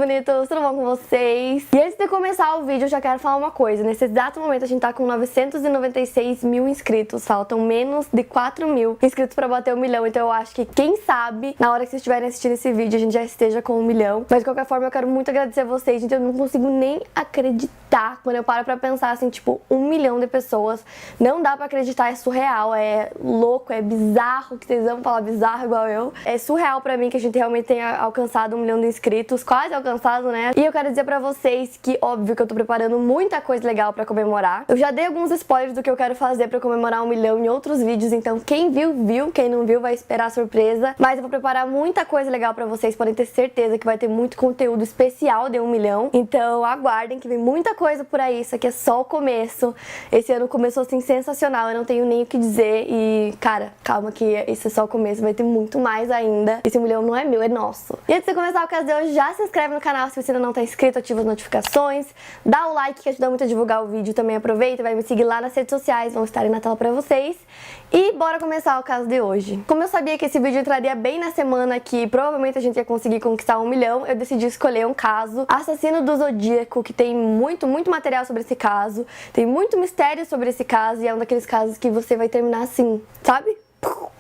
bonitos, tudo bom com vocês? E antes de começar o vídeo eu já quero falar uma coisa. Nesse exato momento a gente tá com 996 mil inscritos, faltam menos de 4 mil inscritos pra bater 1 milhão. Então eu acho que quem sabe, na hora que vocês estiverem assistindo esse vídeo, a gente já esteja com 1 milhão. Mas de qualquer forma eu quero muito agradecer a vocês, gente. Eu não consigo nem acreditar quando eu paro pra pensar assim, tipo, 1 milhão de pessoas. Não dá pra acreditar, é surreal, é louco, é bizarro, que vocês vão falar bizarro igual eu. É surreal pra mim que a gente realmente tenha alcançado 1 milhão de inscritos, quase alcançado, né? E eu quero dizer pra vocês que, óbvio, que eu tô preparando muita coisa legal pra comemorar. Eu já dei alguns spoilers do que eu quero fazer pra comemorar 1 milhão em outros vídeos, então quem viu, viu. Quem não viu vai esperar a surpresa. Mas eu vou preparar muita coisa legal pra vocês, podem ter certeza que vai ter muito conteúdo especial de 1 milhão. Então aguardem que vem muita coisa por aí, isso aqui é só o começo. Esse ano começou assim sensacional, eu não tenho nem o que dizer e, cara, calma que esse é só o começo, vai ter muito mais ainda. Esse 1 milhão não é meu, é nosso. E antes de começar o caso de hoje, já se inscreve no canal se você ainda não tá inscrito, ativa as notificações, dá o like que ajuda muito a divulgar o vídeo, também aproveita, vai me seguir lá nas redes sociais, vão estar aí na tela pra vocês. E bora começar o caso de hoje. Como eu sabia que esse vídeo entraria bem na semana que provavelmente a gente ia conseguir conquistar 1 milhão, eu decidi escolher um caso, Assassino do Zodíaco, que tem muito material sobre esse caso, tem muito mistério sobre esse caso e é um daqueles casos que você vai terminar assim, sabe?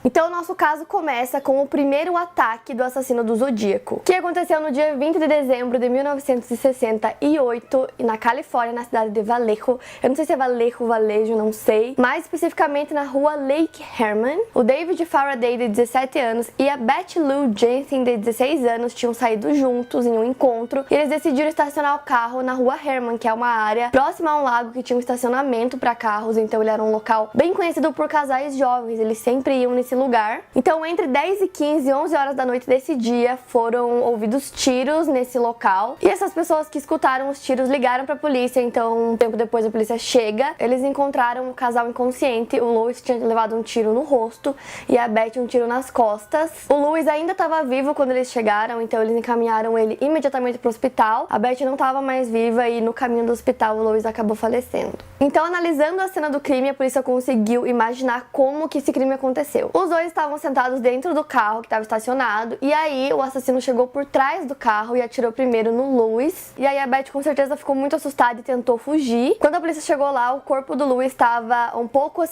Então o nosso caso começa com o primeiro ataque do assassino do Zodíaco, que aconteceu no dia 20 de dezembro de 1968 na Califórnia, na cidade de Vallejo. Eu não sei se é Vallejo, Valejo, não sei. Mais especificamente na rua Lake Herman. O David Faraday, de 17 anos, e a Beth Lou Jensen, de 16 anos, tinham saído juntos em um encontro e eles decidiram estacionar o carro na rua Herman, que é uma área próxima a um lago que tinha um estacionamento para carros, então ele era um local bem conhecido por casais jovens, eles sempre iam nesse lugar. Então entre 10 e 15 e 11 horas da noite desse dia foram ouvidos tiros nesse local e essas pessoas que escutaram os tiros ligaram pra polícia. Então um tempo depois a polícia chega, eles encontraram um casal inconsciente. O Louis tinha levado um tiro no rosto e a Beth um tiro nas costas. O Louis ainda estava vivo quando eles chegaram, então eles encaminharam ele imediatamente pro hospital. A Beth não estava mais viva e no caminho do hospital o Louis acabou falecendo. Então, analisando a cena do crime, a polícia conseguiu imaginar como que esse crime aconteceu. Os dois estavam sentados dentro do carro que estava estacionado e aí o assassino chegou por trás do carro e atirou primeiro no Louis. E aí a Beth com certeza ficou muito assustada e tentou fugir. Quando a polícia chegou lá, o corpo do Louis estava um pouco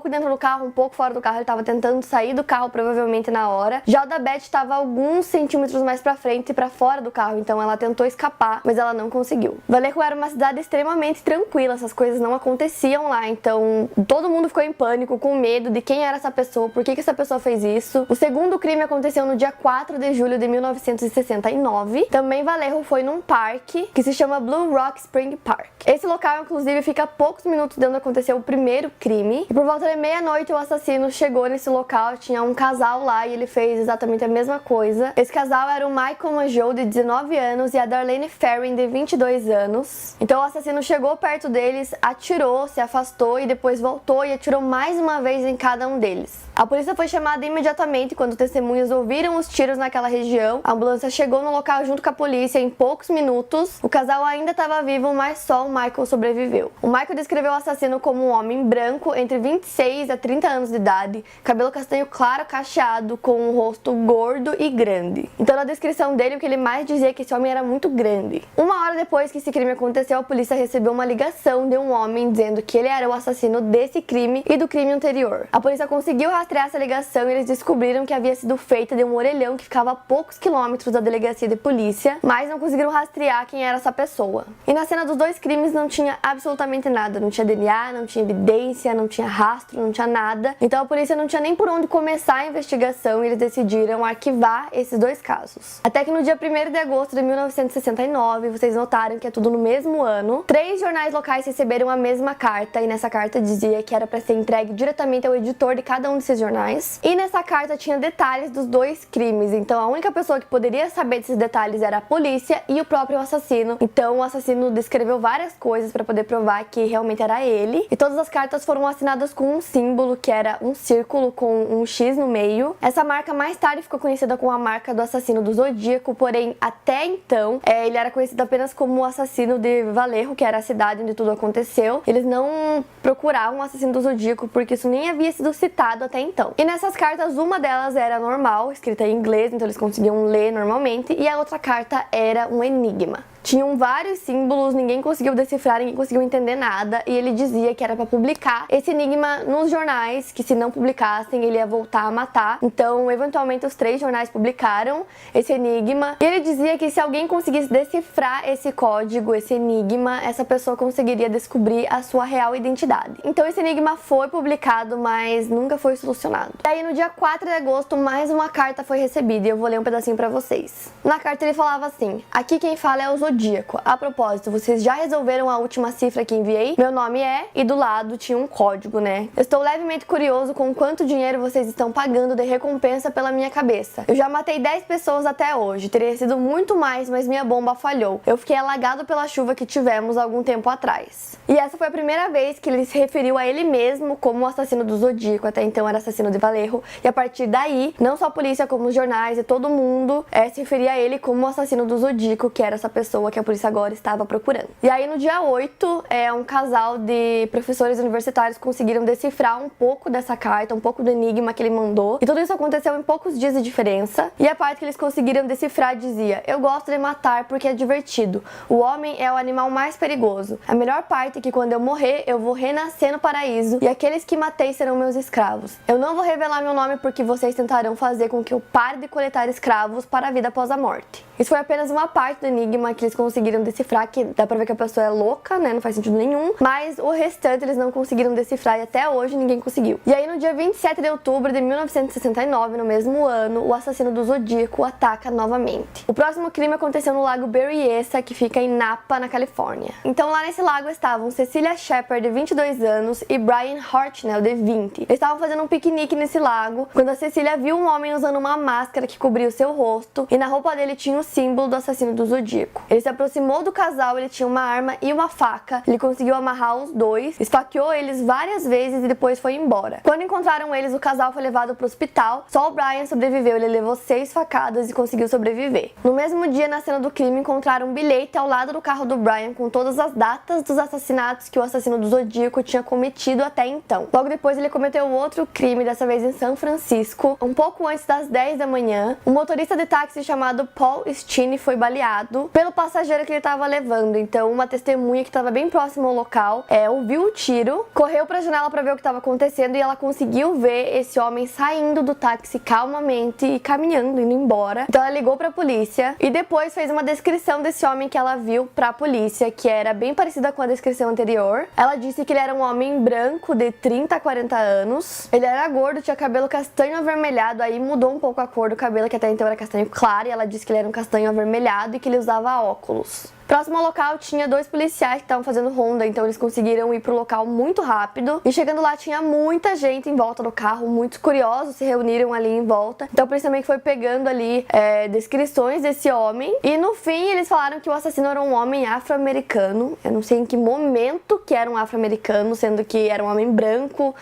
dentro do carro, um pouco fora do carro. Ele estava tentando sair do carro provavelmente na hora. Já o da Beth estava alguns centímetros mais pra frente e pra fora do carro, então ela tentou escapar, mas ela não conseguiu. Vallejo era uma cidade extremamente tranquila, essas coisas não aconteciam lá, então todo mundo ficou em pânico, com medo de quem era essa pessoa, por que essa pessoa fez isso. O segundo crime aconteceu no dia 4 de julho de 1969. Também Vallejo foi num parque que se chama Blue Rock Spring Park. Esse local, inclusive, fica a poucos minutos de onde aconteceu o primeiro crime. E por volta de meia-noite o assassino chegou nesse local, tinha um casal lá e ele fez exatamente a mesma coisa. Esse casal era o Michael Manjou, de 19 anos, e a Darlene Ferrin, de 22 anos. Então o assassino chegou perto deles, atirou, se afastou e depois voltou e atirou mais uma vez em cada um deles. A polícia foi chamada imediatamente quando testemunhas ouviram os tiros naquela região. A ambulância chegou no local junto com a polícia em poucos minutos. O casal ainda estava vivo, mas só o Michael sobreviveu. O Michael descreveu o assassino como um homem branco, entre 26 a 30 anos de idade, cabelo castanho claro cacheado, com um rosto gordo e grande. Então na descrição dele, o que ele mais dizia é que esse homem era muito grande. Uma hora depois que esse crime aconteceu, a polícia recebeu uma ligação de um homem dizendo que ele era o assassino desse crime e do crime anterior. A polícia conseguiu rastrear essa ligação e eles descobriram que havia sido feita de um orelhão que ficava a poucos quilômetros da delegacia de polícia, mas não conseguiram rastrear quem era essa pessoa. E na cena dos dois crimes não tinha absolutamente nada, não tinha DNA, não tinha evidência, não tinha rastro, não tinha nada. Então a polícia não tinha nem por onde começar a investigação e eles decidiram arquivar esses dois casos. Até que no dia 1º de agosto de 1969, vocês notaram que é tudo no mesmo ano, 3 jornais locais receberam a mesma carta e nessa carta dizia que era para ser entregue diretamente ao editor de cada um desses jornais. E nessa carta tinha detalhes dos dois crimes, então a única pessoa que poderia saber desses detalhes era a polícia e o próprio assassino. Então o assassino descreveu várias coisas para poder provar que realmente era ele. E todas as cartas foram assinadas com um símbolo que era um círculo com um X no meio. Essa marca mais tarde ficou conhecida como a marca do assassino do Zodíaco, porém até então ele era conhecido apenas como o assassino de Vallejo, que era a cidade onde tudo aconteceu. Eles não procuravam o assassino do Zodíaco porque isso nem havia sido citado até então. E nessas cartas, uma delas era normal, escrita em inglês, então eles conseguiam ler normalmente, e a outra carta era um enigma. Tinham vários símbolos, ninguém conseguiu decifrar, ninguém conseguiu entender nada, e ele dizia que era para publicar esse enigma nos jornais, que se não publicassem ele ia voltar a matar. Então, eventualmente, os 3 jornais publicaram esse enigma, e ele dizia que se alguém conseguisse decifrar esse código, esse enigma, essa pessoa conseguiria descobrir a sua real identidade. Então, esse enigma foi publicado, mas nunca foi solucionado. E aí, no dia 4 de agosto, mais uma carta foi recebida, e eu vou ler um pedacinho para vocês. Na carta ele falava assim: aqui quem fala é o Zodíaco. A propósito, vocês já resolveram a última cifra que enviei? Meu nome é... E do lado tinha um código, né? Eu estou levemente curioso com quanto dinheiro vocês estão pagando de recompensa pela minha cabeça. Eu já matei 10 pessoas até hoje. Teria sido muito mais, mas minha bomba falhou. Eu fiquei alagado pela chuva que tivemos algum tempo atrás. E essa foi a primeira vez que ele se referiu a ele mesmo como o assassino do Zodíaco. Até então era assassino de Vallejo. E a partir daí, não só a polícia, como os jornais e todo mundo se referia a ele como o assassino do Zodíaco, que era essa pessoa que a polícia agora estava procurando. E aí no dia 8, um casal de professores universitários conseguiram decifrar um pouco dessa carta, um pouco do enigma que ele mandou. E tudo isso aconteceu em poucos dias de diferença. E a parte que eles conseguiram decifrar dizia: eu gosto de matar porque é divertido. O homem é o animal mais perigoso. A melhor parte é que quando eu morrer, eu vou renascer no paraíso e aqueles que matei serão meus escravos. Eu não vou revelar meu nome porque vocês tentarão fazer com que eu pare de coletar escravos para a vida após a morte. Isso foi apenas uma parte do enigma que eles conseguiram decifrar, que dá pra ver que a pessoa é louca, né? Não faz sentido nenhum. Mas o restante eles não conseguiram decifrar e até hoje ninguém conseguiu. E aí no dia 27 de outubro de 1969, no mesmo ano, o assassino do Zodíaco ataca novamente. O próximo crime aconteceu no lago Berryessa, que fica em Napa, na Califórnia. Então lá nesse lago estavam Cecilia Shepard, de 22 anos, e Brian Hartnell, de 20. Eles estavam fazendo um piquenique nesse lago, quando a Cecilia viu um homem usando uma máscara que cobria o seu rosto, e na roupa dele tinha o símbolo do assassino do Zodíaco. Ele se aproximou do casal, ele tinha uma arma e uma faca. Ele conseguiu amarrar os dois, esfaqueou eles várias vezes e depois foi embora. Quando encontraram eles, o casal foi levado para o hospital. Só o Brian sobreviveu, ele levou 6 facadas e conseguiu sobreviver. No mesmo dia, na cena do crime, encontraram um bilhete ao lado do carro do Brian com todas as datas dos assassinatos que o assassino do Zodíaco tinha cometido até então. Logo depois, ele cometeu outro crime, dessa vez em São Francisco. Um pouco antes das 10 da manhã, um motorista de táxi chamado Paul Stine foi baleado pelo passageiro que ele estava levando. Então, uma testemunha que estava bem próxima ao local ouviu o tiro, correu para a janela para ver o que estava acontecendo e ela conseguiu ver esse homem saindo do táxi calmamente e caminhando, indo embora. Então, ela ligou para a polícia e depois fez uma descrição desse homem que ela viu para a polícia, que era bem parecida com a descrição anterior. Ela disse que ele era um homem branco de 30 a 40 anos. Ele era gordo, tinha cabelo castanho avermelhado, aí mudou um pouco a cor do cabelo, que até então era castanho claro, e ela disse que ele era um castanho avermelhado e que ele usava óculos. Próximo ao local tinha 2 policiais que estavam fazendo ronda, então eles conseguiram ir pro local muito rápido. E chegando lá tinha muita gente em volta do carro, muitos curiosos se reuniram ali em volta. Então o polícia também foi pegando ali descrições desse homem. E no fim eles falaram que o assassino era um homem afro-americano. Eu não sei em que momento que era um afro-americano, sendo que era um homem branco,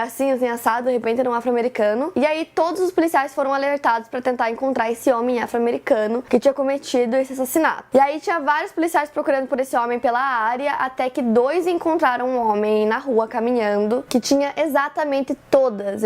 assim assado, de repente era um afro-americano. E aí todos os policiais foram alertados para tentar encontrar esse homem afro-americano que tinha cometido esse assassinato. E aí tinha vários policiais procurando por esse homem pela área, até que 2 encontraram um homem na rua caminhando que tinha exatamente todas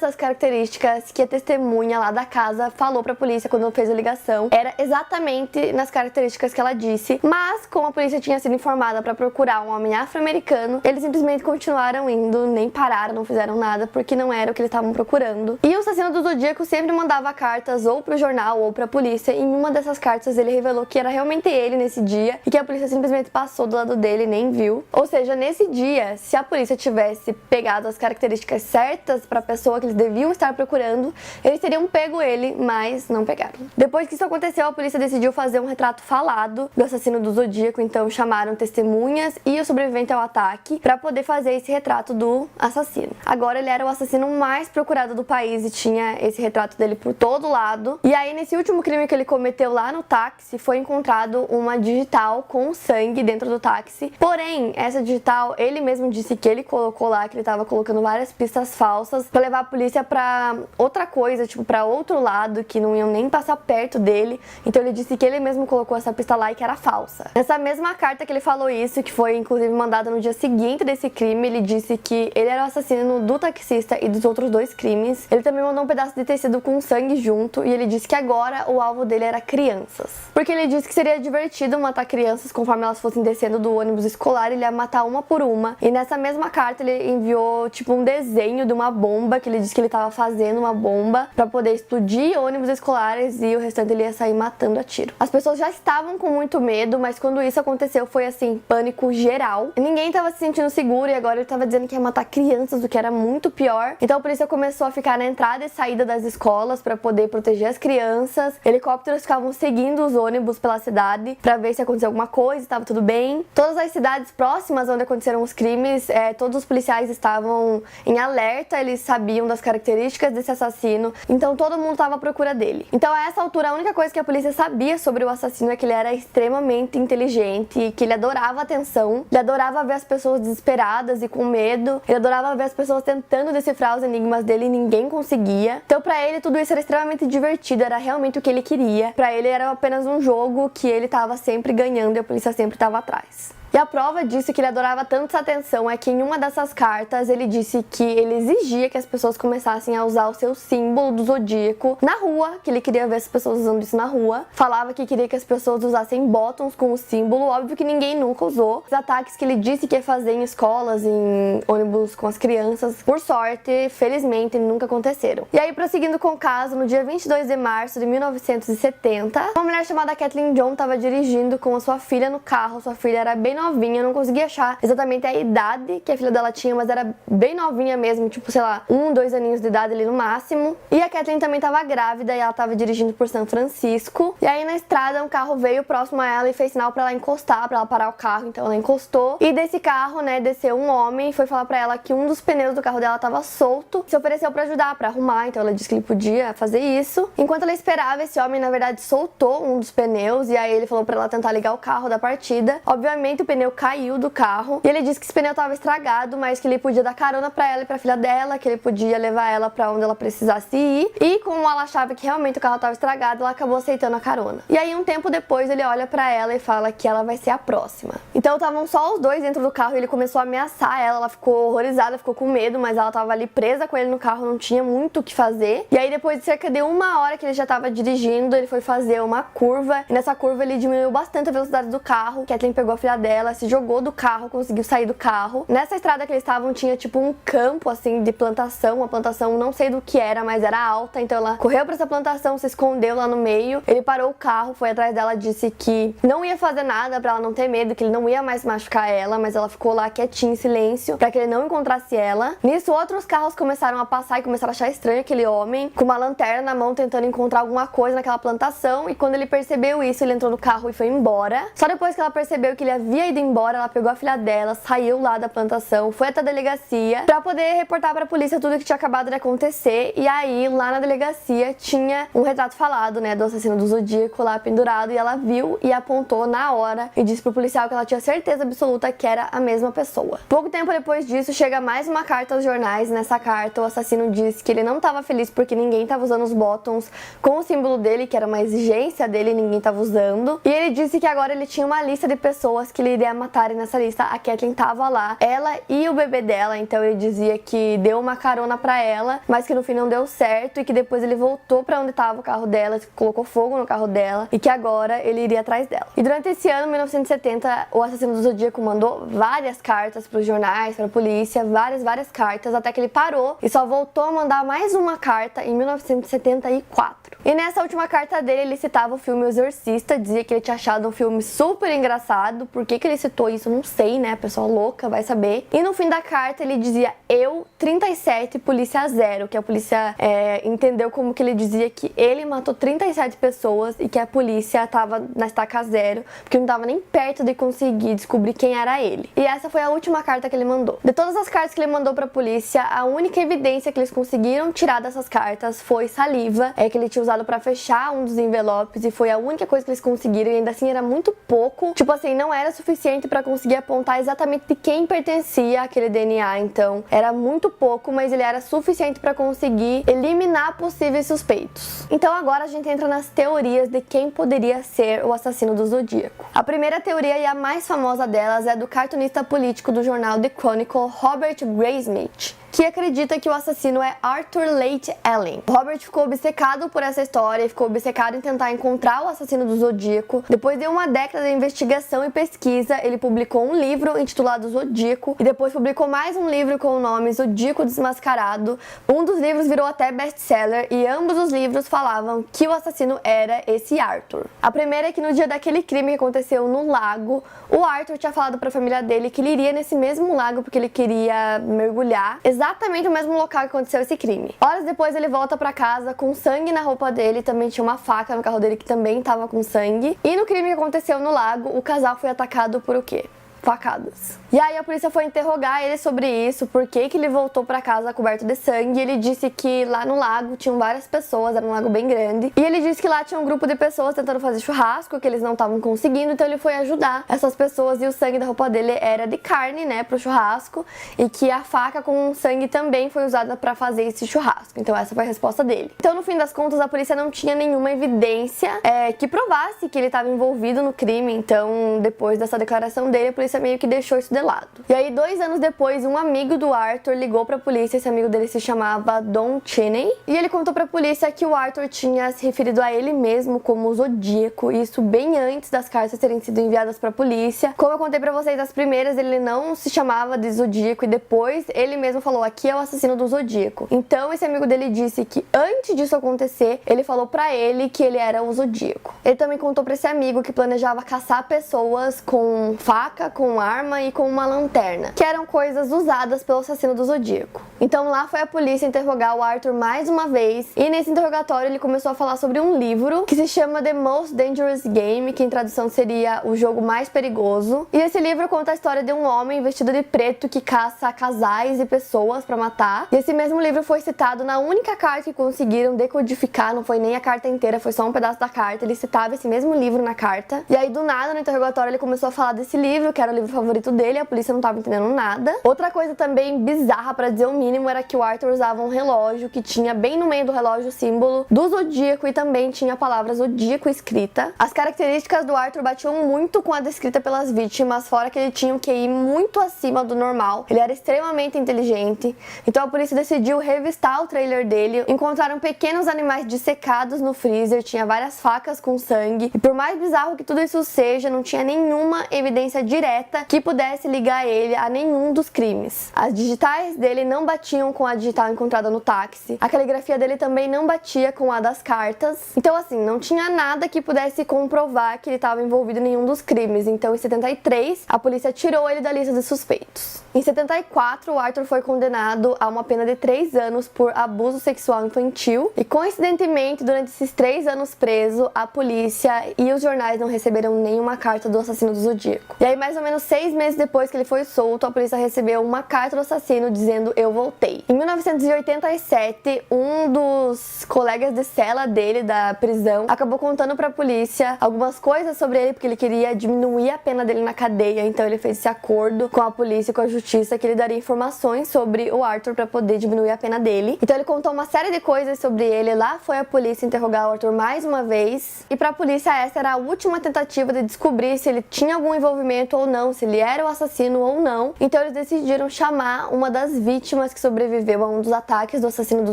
as características que a testemunha lá da casa falou pra polícia quando fez a ligação. Era exatamente nas características que ela disse, mas como a polícia tinha sido informada pra procurar um homem afro-americano, eles simplesmente continuaram indo, nem pararam, não fizeram nada, porque não era o que eles estavam procurando. E o assassino do Zodíaco sempre mandava cartas ou pro jornal ou pra polícia, e em uma dessas cartas ele revelou que era realmente ele nesse dia e que a polícia simplesmente passou do lado dele e nem viu. Ou seja, nesse dia, se a polícia tivesse pegado as características certas para a pessoa que eles deviam estar procurando, eles teriam pego ele, mas não pegaram. Depois que isso aconteceu, a polícia decidiu fazer um retrato falado do assassino do Zodíaco, então chamaram testemunhas e o sobrevivente ao ataque para poder fazer esse retrato do assassino. Agora ele era o assassino mais procurado do país e tinha esse retrato dele por todo lado. E aí nesse último crime que ele cometeu lá no táxi, foi encontrado encontrado uma digital com sangue dentro do táxi. Porém, essa digital, ele mesmo disse que ele colocou lá, que ele tava colocando várias pistas falsas pra levar a polícia pra outra coisa, tipo, pra outro lado, que não iam nem passar perto dele. Então ele disse que ele mesmo colocou essa pista lá e que era falsa. Nessa mesma carta que ele falou isso, que foi inclusive mandada no dia seguinte desse crime, ele disse que ele era o assassino do taxista e dos outros 2 crimes. Ele também mandou um pedaço de tecido com sangue junto e ele disse que agora o alvo dele era crianças. Porque ele disse que seria divertido matar crianças conforme elas fossem descendo do ônibus escolar, ele ia matar uma por uma. E nessa mesma carta ele enviou tipo um desenho de uma bomba, que ele disse que ele tava fazendo uma bomba pra poder explodir ônibus escolares e o restante ele ia sair matando a tiro. As pessoas já estavam com muito medo, mas quando isso aconteceu foi assim, pânico geral. Ninguém tava se sentindo seguro e agora ele tava dizendo que ia matar crianças, o que era muito pior. Então a polícia começou a ficar na entrada e saída das escolas pra poder proteger as crianças. Helicópteros ficavam seguindo os ônibus pela cidade pra ver se aconteceu alguma coisa, estava tudo bem. Todas as cidades próximas onde aconteceram os crimes, todos os policiais estavam em alerta, eles sabiam das características desse assassino, então todo mundo estava à procura dele. Então a essa altura a única coisa que a polícia sabia sobre o assassino é que ele era extremamente inteligente, que ele adorava atenção, ele adorava ver as pessoas desesperadas e com medo, ele adorava ver as pessoas tentando decifrar os enigmas dele e ninguém conseguia. Então pra ele tudo isso era extremamente divertido, era realmente o que ele queria. Pra ele era apenas um jogo que ele estava sempre ganhando e a polícia sempre estava atrás. E a prova disso que ele adorava tanto essa atenção é que em uma dessas cartas ele disse que ele exigia que as pessoas começassem a usar o seu símbolo do zodíaco na rua, que ele queria ver as pessoas usando isso na rua. Falava que queria que as pessoas usassem bottoms com o símbolo, óbvio que ninguém nunca usou. Os ataques que ele disse que ia fazer em escolas, em ônibus com as crianças, por sorte, felizmente, nunca aconteceram. E aí, prosseguindo com o caso, no dia 22 de março de 1970, uma mulher chamada Kathleen John estava dirigindo com a sua filha no carro. Sua filha era bem novinha, não consegui achar exatamente a idade que a filha dela tinha, mas era bem novinha mesmo, tipo, sei lá, 1, 2 aninhos de idade ali no máximo. E a Kathleen também tava grávida e ela tava dirigindo por São Francisco. E aí na estrada um carro veio próximo a ela e fez sinal pra ela encostar, pra ela parar o carro, então ela encostou. E desse carro, né, desceu um homem e foi falar pra ela que um dos pneus do carro dela tava solto. Se ofereceu pra ajudar, pra arrumar, então ela disse que ele podia fazer isso. Enquanto ela esperava, esse homem na verdade soltou um dos pneus e aí ele falou pra ela tentar ligar o carro da partida. Obviamente o pneu caiu do carro e ele disse que esse pneu estava estragado, mas que ele podia dar carona pra ela e pra filha dela, que ele podia levar ela pra onde ela precisasse ir. E como ela achava que realmente o carro estava estragado, ela acabou aceitando a carona. E aí um tempo depois ele olha pra ela e fala que ela vai ser a próxima. Então estavam só os dois dentro do carro e ele começou a ameaçar ela ficou horrorizada, ficou com medo, mas ela tava ali presa com ele no carro, não tinha muito o que fazer. E aí depois de cerca de 1 hora que ele já tava dirigindo, ele foi fazer uma curva e nessa curva ele diminuiu bastante a velocidade do carro. Kathleen pegou a filha dela, se jogou do carro, conseguiu sair do carro. Nessa estrada que eles estavam tinha tipo um campo assim de plantação, uma plantação não sei do que era, mas era alta, então ela correu pra essa plantação, se escondeu lá no meio. Ele parou o carro, foi atrás dela, disse que não ia fazer nada pra ela não ter medo, que ele não ia mais machucar ela, mas ela ficou lá quietinha em silêncio pra que ele não encontrasse ela. Nisso outros carros começaram a passar e começaram a achar estranho aquele homem com uma lanterna na mão tentando encontrar alguma coisa naquela plantação, e quando ele percebeu isso, ele entrou no carro e foi embora. Só depois que ela percebeu que ele havia ido embora, ela pegou a filha dela, saiu lá da plantação, foi até a delegacia pra poder reportar pra polícia tudo que tinha acabado de acontecer. E aí, lá na delegacia, tinha um retrato falado, né, do assassino do Zodíaco lá pendurado, e ela viu e apontou na hora e disse pro policial que ela tinha certeza absoluta que era a mesma pessoa. Pouco tempo depois disso, chega mais uma carta aos jornais. Nessa carta, o assassino disse que ele não tava feliz porque ninguém tava usando os bottoms com o símbolo dele, que era uma exigência dele, ninguém tava usando. E ele disse que agora ele tinha uma lista de pessoas que ele iria matar, e nessa lista a Kathleen tava lá, ela e o bebê dela. Então ele dizia que deu uma carona pra ela, mas que no fim não deu certo, e que depois ele voltou pra onde tava o carro dela, colocou fogo no carro dela, e que agora ele iria atrás dela. E durante esse ano, 1970, o assassino do Zodíaco mandou várias cartas pros jornais, pra polícia, várias cartas, até que ele parou e só voltou a mandar mais uma carta em 1974. E nessa última carta dele, ele citava o filme O Exorcista, dizia que ele tinha achado um filme super engraçado, por que que ele citou isso, não sei, né? A pessoa louca vai saber. E no fim da carta ele dizia eu 37, polícia 0, que a polícia entendeu como que ele dizia que ele matou 37 pessoas e que a polícia tava na estaca 0, porque não tava nem perto de conseguir descobrir quem era ele. E essa foi a última carta que ele mandou. De todas as cartas que ele mandou pra polícia, a única evidência que eles conseguiram tirar dessas cartas foi saliva, que ele tinha usado pra fechar um dos envelopes, e foi a única coisa que eles conseguiram, e ainda assim era muito pouco. Tipo assim, não era suficiente pra conseguir apontar exatamente de quem pertencia aquele DNA, então era muito pouco, mas ele era suficiente pra conseguir eliminar possíveis suspeitos. Então agora a gente entra nas teorias de quem poderia ser o assassino do Zodíaco. A primeira teoria e a mais famosa delas é do cartunista político do jornal The Chronicle, Robert Graysmith, que acredita que o assassino é Arthur Leigh Allen. Robert ficou obcecado por essa história e ficou obcecado em tentar encontrar o assassino do Zodíaco. Depois de uma década de investigação e pesquisa, ele publicou um livro intitulado Zodíaco e depois publicou mais um livro com o nome Zodíaco Desmascarado. Um dos livros virou até best-seller e ambos os livros falavam que o assassino era esse Arthur. A primeira é que no dia daquele crime que aconteceu no lago, o Arthur tinha falado para a família dele que ele iria nesse mesmo lago porque ele queria mergulhar, exatamente o mesmo local que aconteceu esse crime. Horas depois ele volta pra casa com sangue na roupa dele, também tinha uma faca no carro dele que também tava com sangue. E no crime que aconteceu no lago, o casal foi atacado por o quê? Facadas. E aí a polícia foi interrogar ele sobre isso, por que ele voltou pra casa coberto de sangue. Ele disse que lá no lago tinham várias pessoas, era um lago bem grande, e ele disse que lá tinha um grupo de pessoas tentando fazer churrasco, que eles não estavam conseguindo, então ele foi ajudar essas pessoas, e o sangue da roupa dele era de carne, né, pro churrasco, e que a faca com sangue também foi usada pra fazer esse churrasco. Então essa foi a resposta dele. Então no fim das contas a polícia não tinha nenhuma evidência que provasse que ele estava envolvido no crime, então depois dessa declaração dele a polícia meio que deixou isso de lado. E aí 2 anos depois, um amigo do Arthur ligou pra polícia. Esse amigo dele se chamava Don Cheney, e ele contou pra polícia que o Arthur tinha se referido a ele mesmo como Zodíaco, isso bem antes das cartas terem sido enviadas pra polícia. Como eu contei pra vocês, as primeiras ele não se chamava de Zodíaco, e depois ele mesmo falou, aqui é o assassino do Zodíaco. Então esse amigo dele disse que antes disso acontecer, ele falou pra ele que ele era o Zodíaco. Ele também contou pra esse amigo que planejava caçar pessoas com faca, com arma e com uma lanterna, que eram coisas usadas pelo assassino do Zodíaco. Então lá foi a polícia interrogar o Arthur mais uma vez, e nesse interrogatório ele começou a falar sobre um livro que se chama The Most Dangerous Game, que em tradução seria O Jogo Mais Perigoso. E esse livro conta a história de um homem vestido de preto que caça casais e pessoas pra matar. E esse mesmo livro foi citado na única carta que conseguiram decodificar, não foi nem a carta inteira, foi só um pedaço da carta. Ele citava esse mesmo livro na carta. E aí do nada no interrogatório ele começou a falar desse livro, que era o livro favorito dele, a polícia não tava entendendo nada. Outra coisa também bizarra, pra dizer o mínimo, era que o Arthur usava um relógio que tinha bem no meio do relógio o símbolo do Zodíaco, e também tinha a palavra Zodíaco escrita. As características do Arthur batiam muito com a descrita pelas vítimas, fora que ele tinha um QI muito acima do normal. Ele era extremamente inteligente. Então a polícia decidiu revistar o trailer dele. Encontraram pequenos animais dissecados no freezer, tinha várias facas com sangue, e por mais bizarro que tudo isso seja, não tinha nenhuma evidência direta que pudesse ligar ele a nenhum dos crimes. As digitais dele não batiam com a digital encontrada no táxi. A caligrafia dele também não batia com a das cartas. Então assim, não tinha nada que pudesse comprovar que ele estava envolvido em nenhum dos crimes. Então em 73, a polícia tirou ele da lista de suspeitos. Em 74, o Arthur foi condenado a uma pena de 3 anos por abuso sexual infantil. E coincidentemente, durante esses 3 anos preso, a polícia e os jornais não receberam nenhuma carta do assassino do Zodíaco. E aí mais ou menos 6 meses depois que ele foi solto, a polícia recebeu uma carta do assassino dizendo eu voltei. Em 1987, um dos colegas de cela dele da prisão acabou contando pra polícia algumas coisas sobre ele, porque ele queria diminuir a pena dele na cadeia. Então ele fez esse acordo com a polícia e com a justiça que ele daria informações sobre o Arthur pra poder diminuir a pena dele. Então ele contou uma série de coisas sobre ele. Lá foi a polícia interrogar o Arthur mais uma vez, e pra polícia essa era a última tentativa de descobrir se ele tinha algum envolvimento ou não, se ele era o assassino ou não. Então eles decidiram chamar uma das vítimas que sobreviveu a um dos ataques do assassino do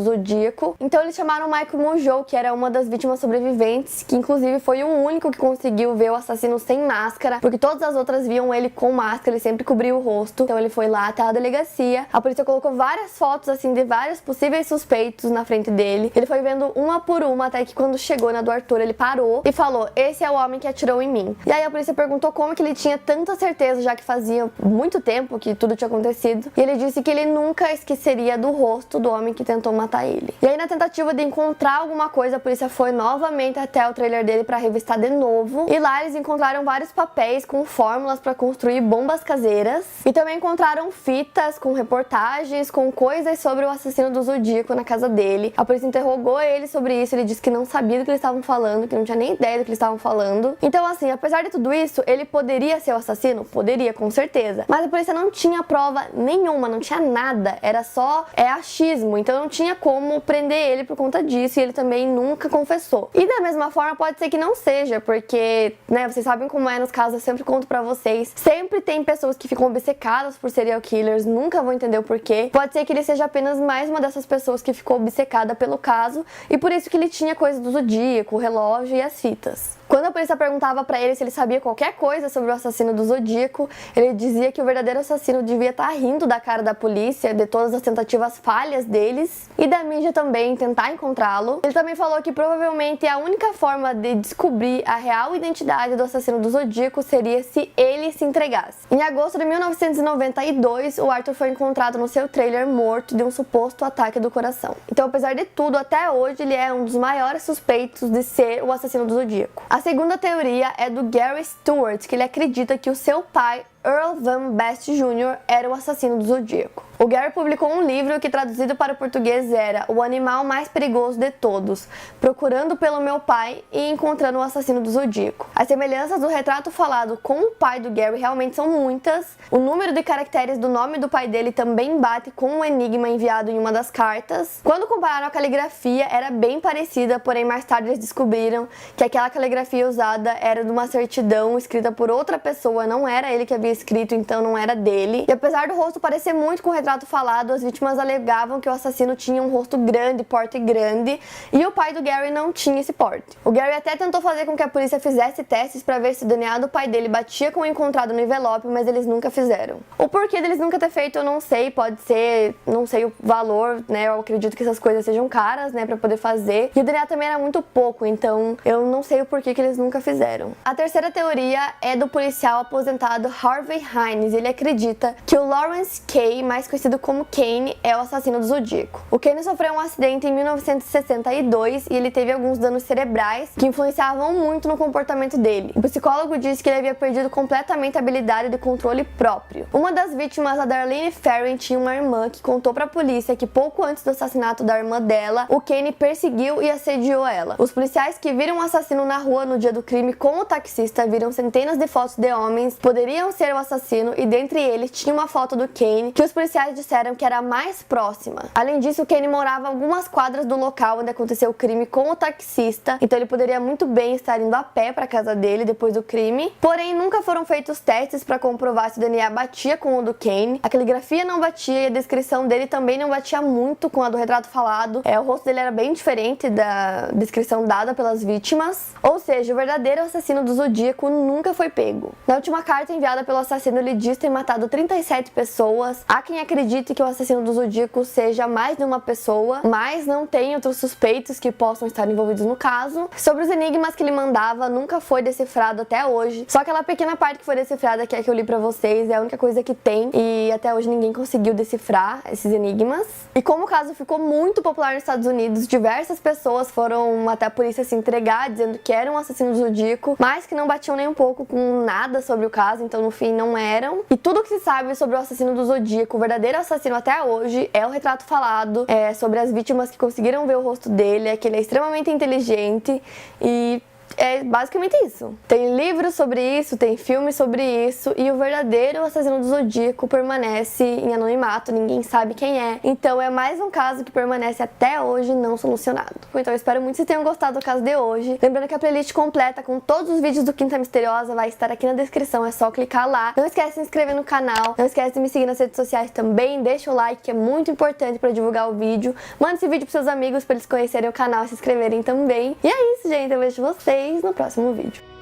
Zodíaco. Então eles chamaram Michael Mongeau, que era uma das vítimas sobreviventes, que inclusive foi o único que conseguiu ver o assassino sem máscara, porque todas as outras viam ele com máscara, ele sempre cobria o rosto. Então ele foi lá até a delegacia, a polícia colocou várias fotos assim de vários possíveis suspeitos na frente dele. Ele foi vendo uma por uma, até que quando chegou na do Arthur, ele parou e falou, esse é o homem que atirou em mim. E aí a polícia perguntou como que ele tinha tanta certeza certeza, já que fazia muito tempo que tudo tinha acontecido. E ele disse que ele nunca esqueceria do rosto do homem que tentou matar ele. E aí, na tentativa de encontrar alguma coisa, a polícia foi novamente até o trailer dele para revistar de novo. E lá eles encontraram vários papéis com fórmulas para construir bombas caseiras. E também encontraram fitas com reportagens, com coisas sobre o assassino do Zodíaco na casa dele. A polícia interrogou ele sobre isso, ele disse que não sabia do que eles estavam falando, que não tinha nem ideia do que eles estavam falando. Então, assim, apesar de tudo isso, ele poderia ser o assassino? Poderia, com certeza. Mas a polícia não tinha prova nenhuma, não tinha nada. Era só achismo. Então não tinha como prender ele por conta disso. E ele também nunca confessou. E da mesma forma, pode ser que não seja, porque, né, vocês sabem como é nos casos, eu sempre conto pra vocês. Sempre tem pessoas que ficam obcecadas por serial killers, nunca vão entender o porquê. Pode ser que ele seja apenas mais uma dessas pessoas que ficou obcecada pelo caso. E por isso que ele tinha coisa do Zodíaco, o relógio e as fitas. Quando a polícia perguntava pra ele se ele sabia qualquer coisa sobre o assassino do Zodíaco, ele dizia que o verdadeiro assassino devia estar rindo da cara da polícia, de todas as tentativas falhas deles e da mídia também tentar encontrá-lo. Ele também falou que provavelmente a única forma de descobrir a real identidade do assassino do Zodíaco seria se ele se entregasse. Em agosto de 1992, o Arthur foi encontrado no seu trailer morto de um suposto ataque do coração. Então, apesar de tudo, até hoje ele é um dos maiores suspeitos de ser o assassino do Zodíaco. A segunda teoria é do Gary Stewart, que ele acredita que o seu pai, Earl Van Best Jr., era o assassino do Zodíaco. O Gary publicou um livro que, traduzido para o português, era O Animal Mais Perigoso de Todos, procurando pelo meu pai e encontrando o assassino do Zodíaco. As semelhanças do retrato falado com o pai do Gary realmente são muitas. O número de caracteres do nome do pai dele também bate com o enigma enviado em uma das cartas. Quando compararam a caligrafia, era bem parecida, porém mais tarde eles descobriram que aquela caligrafia usada era de uma certidão escrita por outra pessoa, não era ele que havia escrito, então não era dele. E apesar do rosto parecer muito com o retrato falado, as vítimas alegavam que o assassino tinha um rosto grande, porte grande, e o pai do Gary não tinha esse porte. O Gary até tentou fazer com que a polícia fizesse testes para ver se o DNA do pai dele batia com o encontrado no envelope, mas eles nunca fizeram. O porquê deles nunca ter feito eu não sei, pode ser, não sei o valor, né, eu acredito que essas coisas sejam caras, né, para poder fazer, e o DNA também era muito pouco, então eu não sei o porquê que eles nunca fizeram. A terceira teoria é do policial aposentado Harvey Hines. Ele acredita que o Lawrence Kay, mais conhecido como Kane, é o assassino do Zodíaco. O Kane sofreu um acidente em 1962 e ele teve alguns danos cerebrais que influenciavam muito no comportamento dele. O psicólogo disse que ele havia perdido completamente a habilidade de controle próprio. Uma das vítimas, a Darlene Ferrin, tinha uma irmã que contou pra polícia que pouco antes do assassinato da irmã dela, o Kane perseguiu e assediou ela. Os policiais que viram o assassino na rua no dia do crime com o taxista viram centenas de fotos de homens, poderiam ser o assassino, e dentre eles tinha uma foto do Kane que os policiais disseram que era a mais próxima. Além disso, o Kane morava a algumas quadras do local onde aconteceu o crime com o taxista, então ele poderia muito bem estar indo a pé para casa dele depois do crime. Porém, nunca foram feitos testes para comprovar se o DNA batia com o do Kane. A caligrafia não batia e a descrição dele também não batia muito com a do retrato falado. O rosto dele era bem diferente da descrição dada pelas vítimas. Ou seja, o verdadeiro assassino do Zodíaco nunca foi pego. Na última carta enviada pelo assassino, ele diz ter matado 37 pessoas. Há quem acredite que o assassino do Zodíaco seja mais de uma pessoa, mas não tem outros suspeitos que possam estar envolvidos no caso. Sobre os enigmas que ele mandava, nunca foi decifrado até hoje. Só aquela pequena parte que foi decifrada, que é a que eu li pra vocês, é a única coisa que tem, e até hoje ninguém conseguiu decifrar esses enigmas. E como o caso ficou muito popular nos Estados Unidos, diversas pessoas foram até a polícia se entregar, dizendo que eram um assassino do Zodíaco, mas que não batiam nem um pouco com nada sobre o caso, então no fim não eram. E tudo que se sabe sobre o assassino do Zodíaco, o verdadeiro assassino até hoje, é o retrato falado, sobre as vítimas que conseguiram ver o rosto dele, é que ele é extremamente inteligente e é basicamente isso. Tem livros sobre isso, tem filmes sobre isso, e o verdadeiro assassino do Zodíaco permanece em anonimato, ninguém sabe quem é. Então é mais um caso que permanece até hoje não solucionado. Então eu espero muito que vocês tenham gostado do caso de hoje. Lembrando que a playlist completa com todos os vídeos do Quinta Misteriosa vai estar aqui na descrição, é só clicar lá. Não esquece de se inscrever no canal, não esquece de me seguir nas redes sociais também, deixa o like que é muito importante para divulgar o vídeo. Manda esse vídeo pros seus amigos para eles conhecerem o canal e se inscreverem também. E é isso, gente, eu vejo vocês no próximo vídeo.